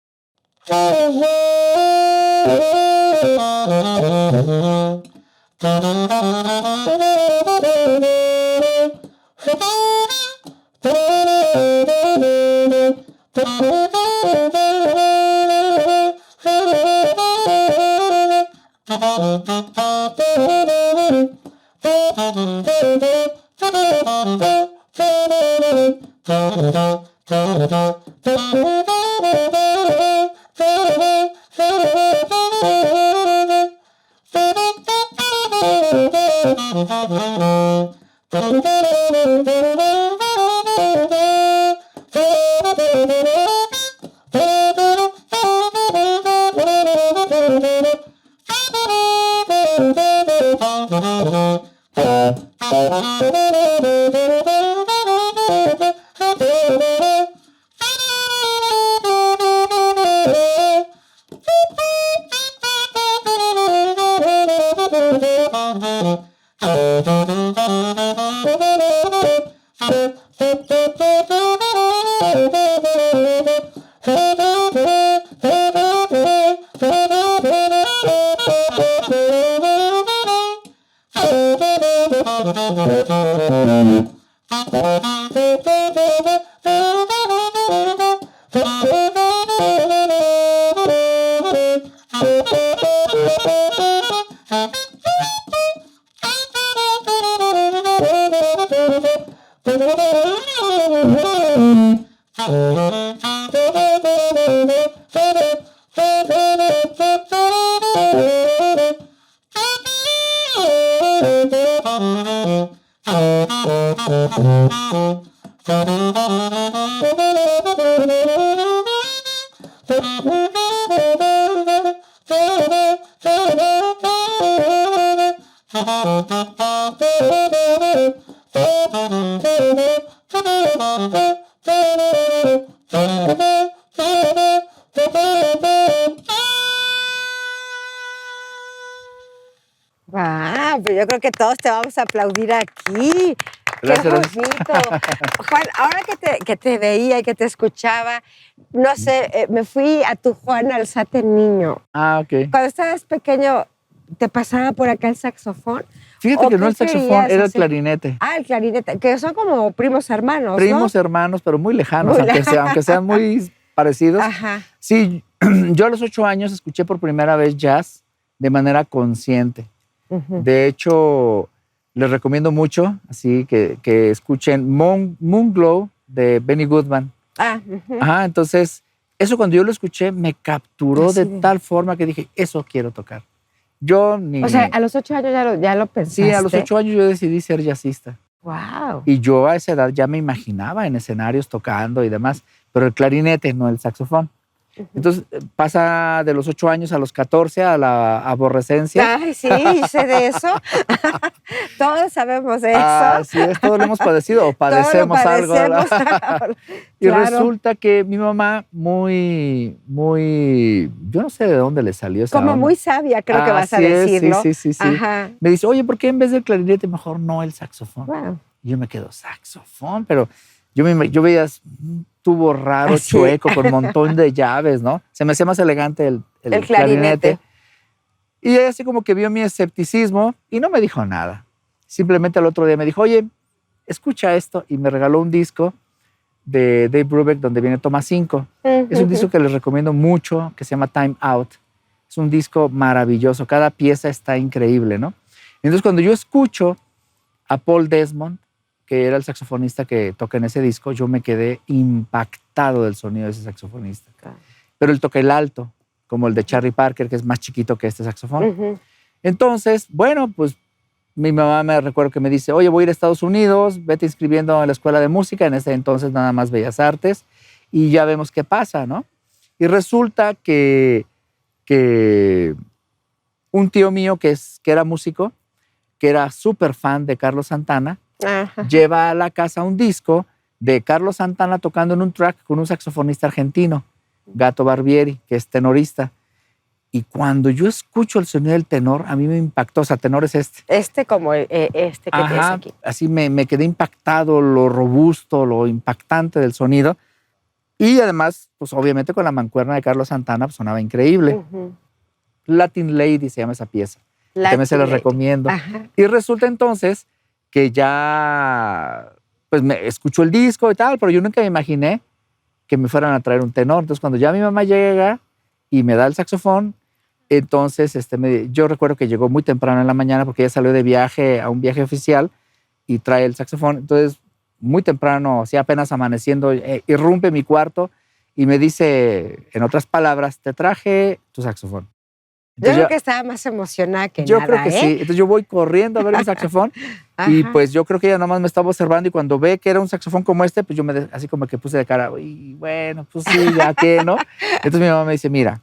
Pero yo creo que todos te vamos a aplaudir aquí. Gracias. ¡Qué bonito! Juan, ahora que te veía y que te escuchaba, no sé, me fui a tu Juan Alzate niño. Ah, ok. Cuando estabas pequeño, ¿te pasaba por acá el saxofón? Fíjate que no el saxofón, era el hacer? clarinete. Ah, el clarinete, que son como primos hermanos, Primos ¿no? hermanos, pero muy lejanos, Muy aunque sean muy parecidos. Ajá. Sí, yo a los 8 años escuché por primera vez jazz de manera consciente. De hecho, les recomiendo mucho, así que escuchen Moonglow de Benny Goodman. Ajá, entonces, eso cuando yo lo escuché me capturó de tal forma que dije, eso quiero tocar. O sea, a los 8 años ya lo pensaste. Sí, a los 8 años yo decidí ser jazzista. ¡Wow! Y yo a esa edad ya me imaginaba en escenarios tocando y demás, pero el clarinete, no el saxofón. Entonces pasa de los 8 años a los 14 a la aborrecencia. Ay, sí, sé de eso. Todos sabemos de eso. Así es, todos lo hemos padecido o padecemos algo. Y claro. resulta que mi mamá muy, yo no sé de dónde le salió esa Como onda. muy sabia, creo que vas a Así es, decir, ¿no? Sí. Ajá. Me dice, oye, ¿por qué en vez del clarinete mejor no el saxofón? Wow. Y yo me quedo, saxofón, pero yo veía un tubo raro, Así. chueco, con un montón de llaves, ¿no? Se me hacía más elegante el clarinete. Y ella así como que vio mi escepticismo y no me dijo nada. Simplemente al otro día me dijo, oye, escucha esto. Y me regaló un disco de Dave Brubeck donde viene Toma 5. Es un disco que les recomiendo mucho, que se llama Time Out. Es un disco maravilloso. Cada pieza está increíble, ¿no? Entonces, cuando yo escucho a Paul Desmond, que era el saxofonista que toca en ese disco, yo me quedé impactado del sonido de ese saxofonista. Claro. Pero él toca el alto, como el de Charlie Parker, que es más chiquito que este saxofón. Entonces, bueno, pues mi mamá me recuerdo que me dice, oye, voy a ir a Estados Unidos, vete inscribiendo en la escuela de música, en ese entonces nada más Bellas Artes, y ya vemos qué pasa, ¿no? Y resulta que un tío mío que era músico, que era súper fan de Carlos Santana, Ajá. lleva a la casa un disco de Carlos Santana tocando en un track con un saxofonista argentino, Gato Barbieri, que es tenorista. Y cuando yo escucho el sonido del tenor, a mí me impactó. O sea, tenor es este. Este como este que tienes Ajá, aquí. así me quedé impactado, lo robusto, lo impactante del sonido. Y además, pues obviamente con la mancuerna de Carlos Santana pues, sonaba increíble. Latin Lady se llama esa pieza. También se las recomiendo. Ajá. Y resulta entonces que ya, pues me escucho el disco y tal, pero yo nunca me imaginé que me fueran a traer un tenor. Entonces, cuando ya mi mamá llega y me da el saxofón, entonces yo recuerdo que llegó muy temprano en la mañana porque ella salió de viaje a un viaje oficial y trae el saxofón. Entonces, muy temprano, así apenas amaneciendo, irrumpe mi cuarto y me dice, en otras palabras, te traje tu saxofón. Entonces, Yo creo que estaba más emocionada que yo nada, creo que sí. Entonces yo voy corriendo a ver mi saxofón y Ajá. pues yo creo que ella nomás me estaba observando y cuando ve que era un saxofón como este, pues yo así como que puse de cara, y bueno, pues sí, ya que, ¿no? Entonces mi mamá me dice, mira,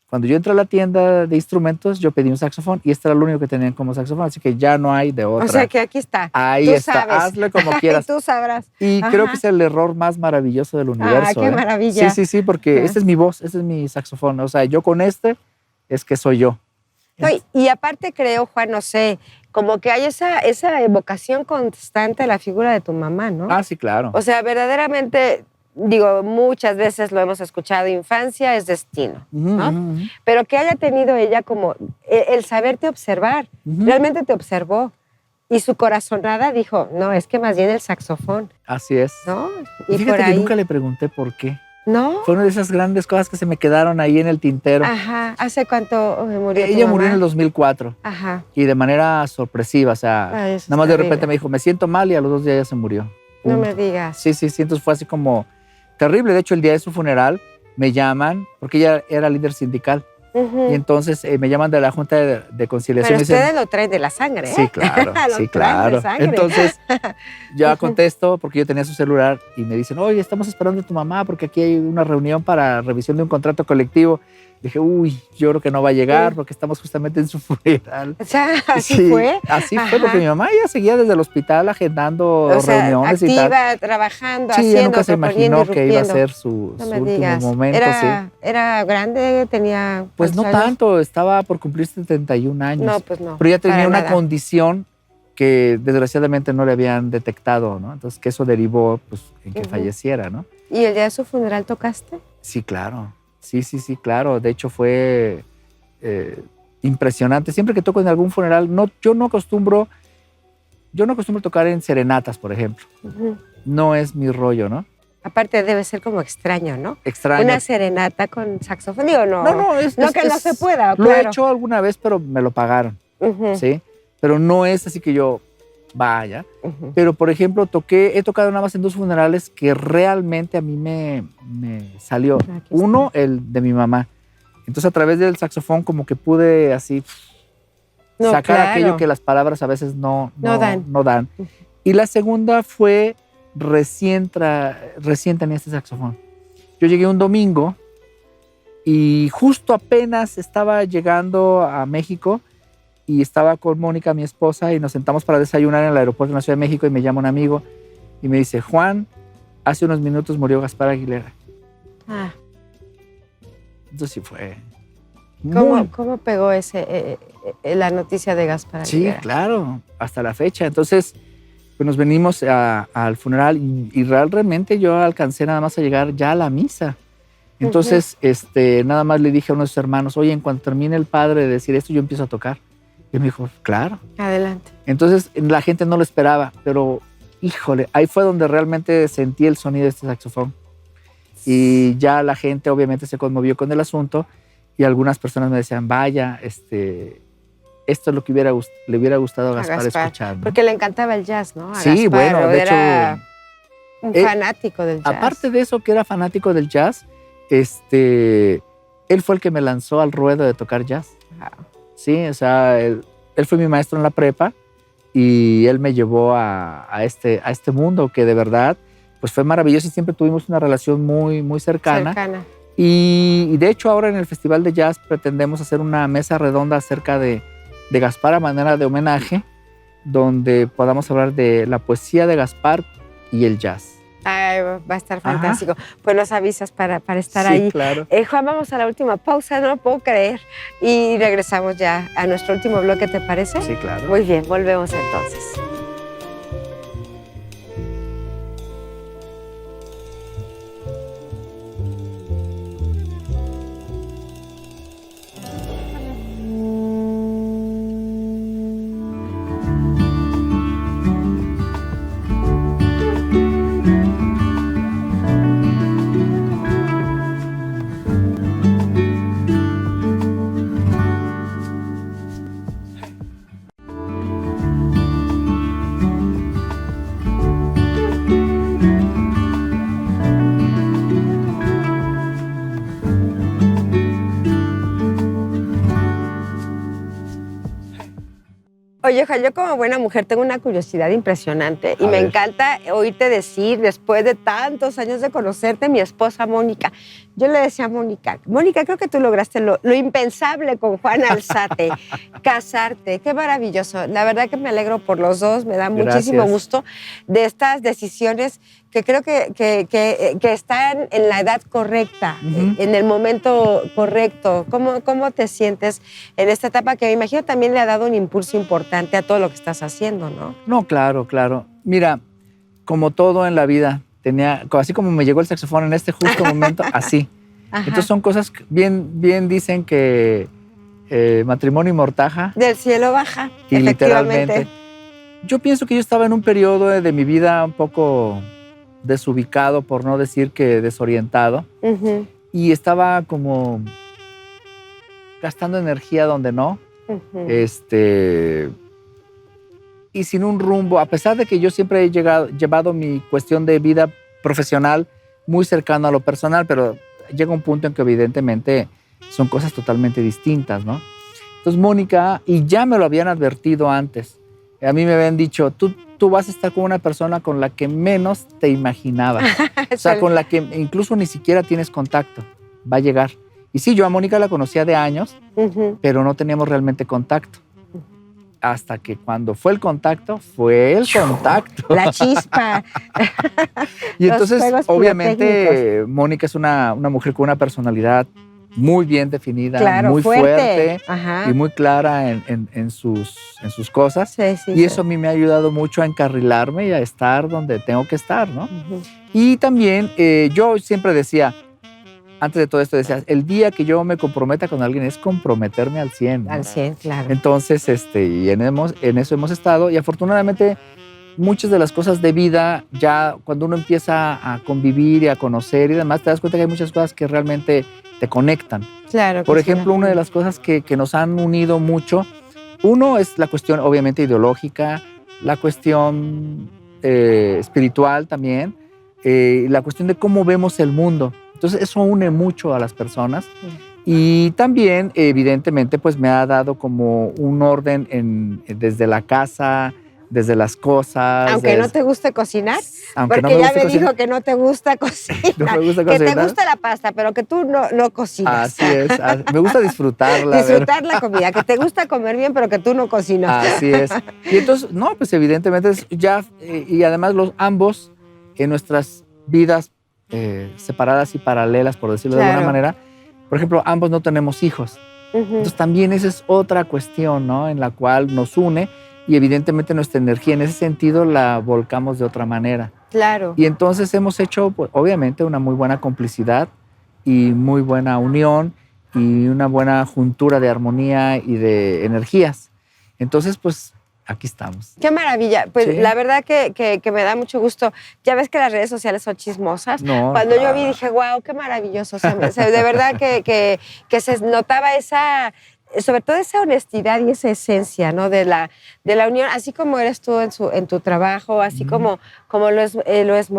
cuando yo entré a la tienda de instrumentos, yo pedí un saxofón y este era lo único que tenían como saxofón, así que ya no hay de otra. O sea que aquí está. Ahí Tú está, sabes. hazle como quieras. Y tú sabrás. Y Ajá. creo que es el error más maravilloso del universo. qué maravilla. Sí, porque esta es mi voz, este es mi saxofón. O sea, yo con este es que soy yo. No, y aparte creo, Juan, no sé, como que hay esa evocación constante de la figura de tu mamá, ¿no? Ah, sí, claro. O sea, verdaderamente, digo, muchas veces lo hemos escuchado, infancia es destino, ¿no? Pero que haya tenido ella como el saberte observar, realmente te observó. Y su corazonada dijo, no, es que más bien el saxofón, Así es. ¿no? Y fíjate por que ahí, nunca le pregunté por qué. ¿no? Fue una de esas grandes cosas que se me quedaron ahí en el tintero. Ajá, ¿hace cuánto murió tu Ella mamá? murió en el 2004 Ajá. y de manera sorpresiva, o sea, Ay, eso nada más es de terrible. repente me dijo, me siento mal y a los 2 días ya se murió. No Punto. me digas. Sí, entonces fue así como terrible. De hecho, el día de su funeral me llaman, porque ella era líder sindical, Ujú. y entonces me llaman de la Junta de Conciliación. Pero y dicen, ustedes lo traen de la sangre, ¿eh? sí, claro, Lo sí, traen de claro. sangre. Entonces, ya contesto porque yo tenía su celular y me dicen, oye, estamos esperando a tu mamá porque aquí hay una reunión para revisión de un contrato colectivo. Dije, uy, yo creo que no va a llegar porque estamos justamente en su funeral. O sea, así Sí, fue. Así Ajá. fue, porque mi mamá ya seguía desde el hospital agendando O sea, reuniones y tal. activa, trabajando, Sí, ella haciendo, nunca se proponiendo, imaginó que iba a irrumpiendo. ser su No me último digas. momento, sí. Era grande, tenía... Pues no ¿cuántos años? tanto, estaba por cumplir 71 años. No, pues no. Pero ya tenía para una nada. condición que desgraciadamente no le habían detectado, ¿no? Entonces, que eso derivó pues, en que Ujú. falleciera, ¿no? ¿Y el día de su funeral tocaste? Sí, claro. Sí, claro. De hecho, fue impresionante. Siempre que toco en algún funeral, yo no acostumbro tocar en serenatas, por ejemplo. Ujú. No es mi rollo, ¿no? Aparte debe ser como extraño, ¿no? Extraño. Una serenata con saxofón, digo, no. No, No que no se pueda, Lo he claro. hecho alguna vez, pero me lo pagaron, Ujú, ¿sí? Pero no es así que yo vaya. ujú. Pero, por ejemplo, he tocado nada más en 2 funerales que realmente a mí me salió. Aquí está. Uno, el de mi mamá. Entonces, a través del saxofón, como que pude así No, sacar claro. aquello que las palabras a veces no dan. Ujú. Y la segunda fue recién tenía este saxofón. Yo llegué un domingo y justo apenas estaba llegando a México y estaba con Mónica, mi esposa, y nos sentamos para desayunar en el aeropuerto de la Ciudad de México y me llama un amigo y me dice, Juan, hace unos minutos murió Gaspar Aguilera. Ah, Entonces sí fue ¿Cómo pegó la noticia de Gaspar Sí, Aguilera? claro, hasta la fecha. Entonces, pues nos venimos al funeral y realmente yo alcancé nada más a llegar ya a la misa. Entonces, nada más le dije a uno de sus hermanos, oye, en cuanto termine el padre de decir esto, yo empiezo a tocar. Y él me dijo, claro. Adelante. Entonces, la gente no lo esperaba, pero, híjole, ahí fue donde realmente sentí el sonido de este saxofón. Y ya la gente obviamente se conmovió con el asunto y algunas personas me decían, vaya, esto es lo que le hubiera gustado a Gaspar escuchar, ¿no? Porque le encantaba el jazz, ¿no? Sí, Gaspar, bueno, de era hecho, un fanático del jazz. Aparte de eso, que era fanático del jazz, él fue el que me lanzó al ruedo de tocar jazz. Wow. Sí, o sea, él fue mi maestro en la prepa y él me llevó a este mundo que de verdad pues fue maravilloso y siempre tuvimos una relación muy, muy cercana. Y de hecho ahora en el Festival de Jazz pretendemos hacer una mesa redonda acerca de Gaspar a manera de homenaje, donde podamos hablar de la poesía de Gaspar y el jazz. Ay, va a estar fantástico. Ajá. Pues nos avisas para estar sí, ahí. Claro. Juan, vamos a la última pausa, no lo puedo creer. Y regresamos ya a nuestro último bloque, ¿te parece? Sí, claro. Muy bien, volvemos entonces. Oye, Juan, yo como buena mujer tengo una curiosidad impresionante y me encanta oírte decir, después de tantos años de conocerte, mi esposa Mónica. Yo le decía a Mónica, creo que tú lograste lo impensable con Juan Alzate, casarte. Qué maravilloso. La verdad que me alegro por los dos, me da muchísimo gusto de estas decisiones que creo que están en la edad correcta, en el momento correcto. ¿Cómo te sientes en esta etapa que me imagino también le ha dado un impulso importante a todo lo que estás haciendo, ¿no? No, claro. Mira, como todo en la vida, así como me llegó el saxofón en este justo momento, así. Ajá. Entonces son cosas, bien dicen que matrimonio y mortaja. Del cielo baja, y literalmente. Yo pienso que yo estaba en un periodo de mi vida un poco desubicado, por no decir que desorientado, y estaba como gastando energía donde no, y sin un rumbo, a pesar de que yo siempre he llevado mi cuestión de vida profesional muy cercano a lo personal, pero llega un punto en que evidentemente son cosas totalmente distintas, ¿no? Entonces Mónica, y ya me lo habían advertido antes, a mí me habían dicho, tú vas a estar con una persona con la que menos te imaginabas. O sea, con la que incluso ni siquiera tienes contacto. Va a llegar. Y sí, yo a Mónica la conocía de años, pero no teníamos realmente contacto. Hasta que cuando fue el contacto, La chispa. Y entonces, obviamente, Mónica es una mujer con una personalidad muy bien definida, claro, muy fuerte y muy clara en sus cosas. Sí, eso a mí me ha ayudado mucho a encarrilarme y a estar donde tengo que estar, ¿no? Y también yo siempre decía, antes de todo esto decía, el día que yo me comprometa con alguien es comprometerme al 100. ¿no? Al 100, claro. Entonces, y en eso hemos estado y afortunadamente muchas de las cosas de vida, ya cuando uno empieza a convivir y a conocer y demás, te das cuenta que hay muchas cosas que realmente te conectan. Claro. Por ejemplo, una de las cosas que nos han unido mucho, uno es la cuestión obviamente ideológica, la cuestión espiritual también, la cuestión de cómo vemos el mundo. Entonces eso une mucho a las personas y también evidentemente pues me ha dado como un orden desde la casa, desde las cosas. Aunque no te guste cocinar, porque ya me dijo que no te gusta cocinar, no me gusta cocinar, que te gusta la pasta, pero que tú no cocinas. Así es, me gusta disfrutarla. Disfrutar la comida, que te gusta comer bien, pero que tú no cocinas. Así es. Y entonces, no, pues evidentemente ya, y además ambos en nuestras vidas separadas y paralelas, por decirlo de alguna manera, por ejemplo, ambos no tenemos hijos. Entonces también esa es otra cuestión, ¿no? En la cual nos une. y evidentemente nuestra energía en ese sentido la volcamos de otra manera. Claro. Y entonces hemos hecho, pues, obviamente, una muy buena complicidad y muy buena unión y una buena juntura de armonía y de energías. Entonces, pues, aquí estamos. Qué maravilla. Pues Sí. la verdad que me da mucho gusto. Ya ves que las redes sociales son chismosas. No, Cuando yo claro. vi dije, wow, qué maravilloso. O sea, de verdad que se notaba sobre todo esa honestidad y esa esencia, ¿no? De la unión, así como eres tú en tu trabajo, así como lo es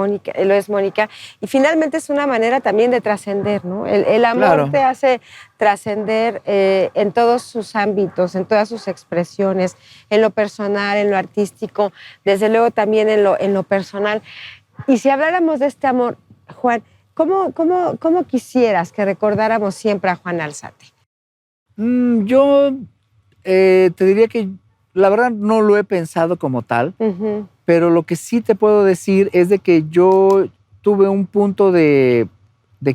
Mónica. Y finalmente es una manera también de trascender, ¿no? El amor Claro. te hace trascender en todos sus ámbitos, en todas sus expresiones, en lo personal, en lo artístico, desde luego también en lo personal. Y si habláramos de este amor, Juan, ¿cómo quisieras que recordáramos siempre a Juan Alzate? Yo te diría que la verdad no lo he pensado como tal, Uh-huh. pero lo que sí te puedo decir es de que yo tuve un punto de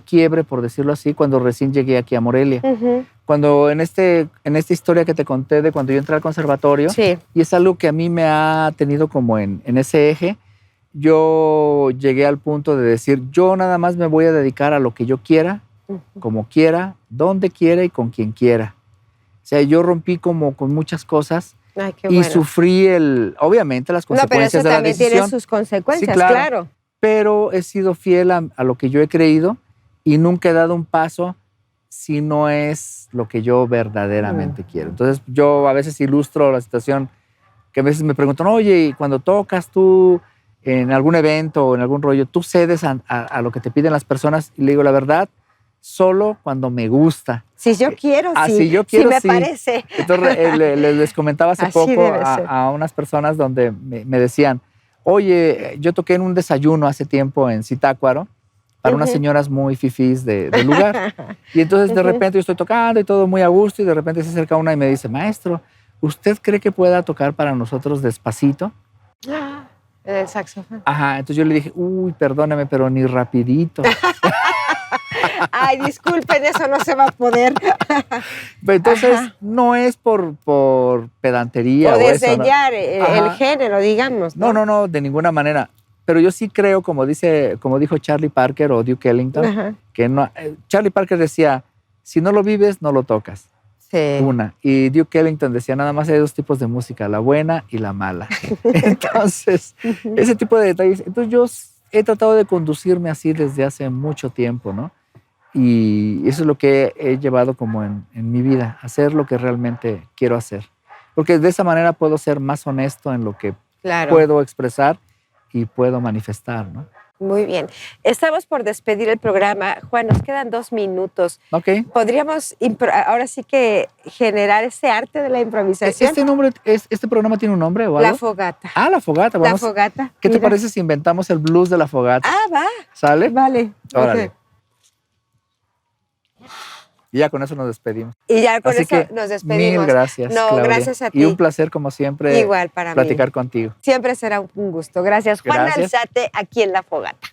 quiebre, por decirlo así, cuando recién llegué aquí a Morelia. Uh-huh. Cuando en esta historia que te conté de cuando yo entré al conservatorio, Sí. y es algo que a mí me ha tenido como en ese eje, yo llegué al punto de decir, yo nada más me voy a dedicar a lo que yo quiera, como quiera, donde quiera y con quien quiera. O sea, yo rompí como con muchas cosas Ay, qué y bueno. sufrí obviamente las No, pero consecuencias eso de la también decisión. tiene sus consecuencias, Sí, claro. claro. Pero he sido fiel a lo que yo he creído y nunca he dado un paso si no es lo que yo verdaderamente quiero. Entonces, yo a veces ilustro la situación que a veces me preguntan, oye, y cuando tocas tú en algún evento o en algún rollo, ¿tú cedes a lo que te piden las personas? Y le digo, la verdad, solo cuando me gusta. Si yo quiero, sí. Si yo quiero, sí me sí. parece. Entonces, les comentaba hace Así poco debe ser. a unas personas donde me decían, oye, yo toqué en un desayuno hace tiempo en Zitácuaro para unas Ujú. señoras muy fifís del lugar. Y entonces de Ujú. repente yo estoy tocando y todo muy a gusto y de repente se acerca una y me dice, maestro, ¿usted cree que pueda tocar para nosotros despacito? El saxofón. Ajá, entonces yo le dije, uy, perdóname, pero ni rapidito. Ay, disculpen, eso no se va a poder. Pero entonces Ajá. no es por pedantería O o eso, ¿no? desdeñar el Ajá. género, digamos. No, de ninguna manera. Pero yo sí creo, como dijo Charlie Parker o Duke Ellington, Ajá. que no, Charlie Parker decía, si no lo vives, no lo tocas. Sí. Una. Y Duke Ellington decía, nada más hay dos tipos de música, la buena y la mala. Entonces, ese tipo de detalles. Entonces, yo he tratado de conducirme así desde hace mucho tiempo, ¿no? Y eso es lo que he llevado como en mi vida, hacer lo que realmente quiero hacer. Porque de esa manera puedo ser más honesto en lo que Claro. puedo expresar y puedo manifestar, ¿no? Muy bien. Estamos por despedir el programa. Juan, nos quedan 2 minutos. Ok. ¿Podríamos ahora sí que generar ese arte de la improvisación? ¿Este programa tiene un nombre o algo? La fogata. Ah, La Fogata. La Vamos. fogata. ¿Qué te mira. parece si inventamos el blues de La Fogata? Ah, va. ¿Sale? Vale. Órale. Ok. Y ya con eso nos despedimos. Y ya con Así eso que nos despedimos. mil gracias, No, Claudia. gracias a ti. Y un placer, como siempre, Igual para platicar mí. contigo. Siempre será un gusto. Gracias. Juan Gracias. Alzate, aquí en La Fogata.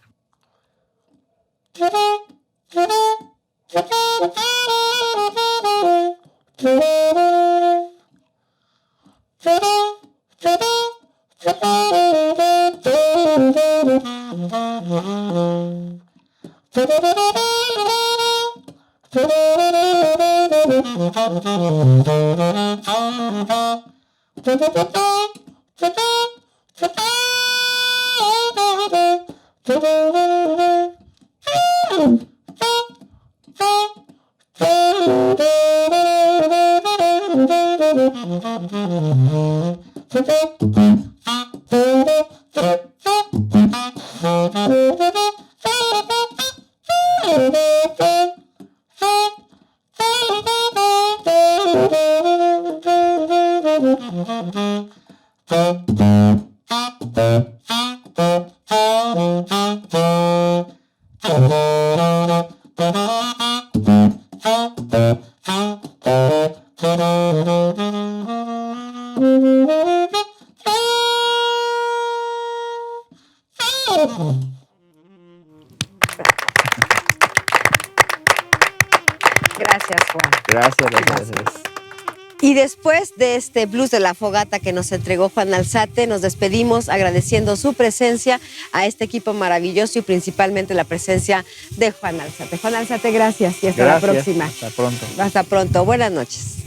Gracias. Y después de este blues de la fogata que nos entregó Juan Alzate, nos despedimos agradeciendo su presencia a este equipo maravilloso y principalmente la presencia de Juan Alzate. Juan Alzate, gracias y hasta la próxima. Hasta pronto. Hasta pronto. Buenas noches.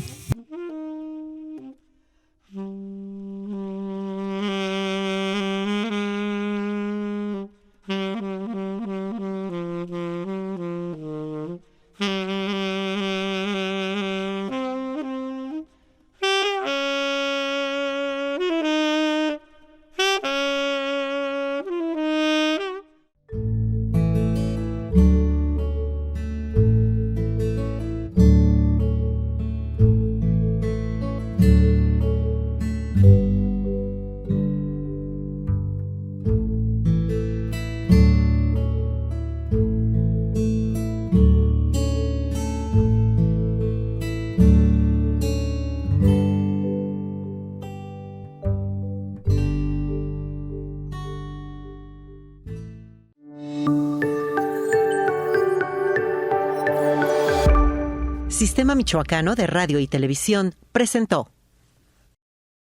Sistema Michoacano de Radio y Televisión presentó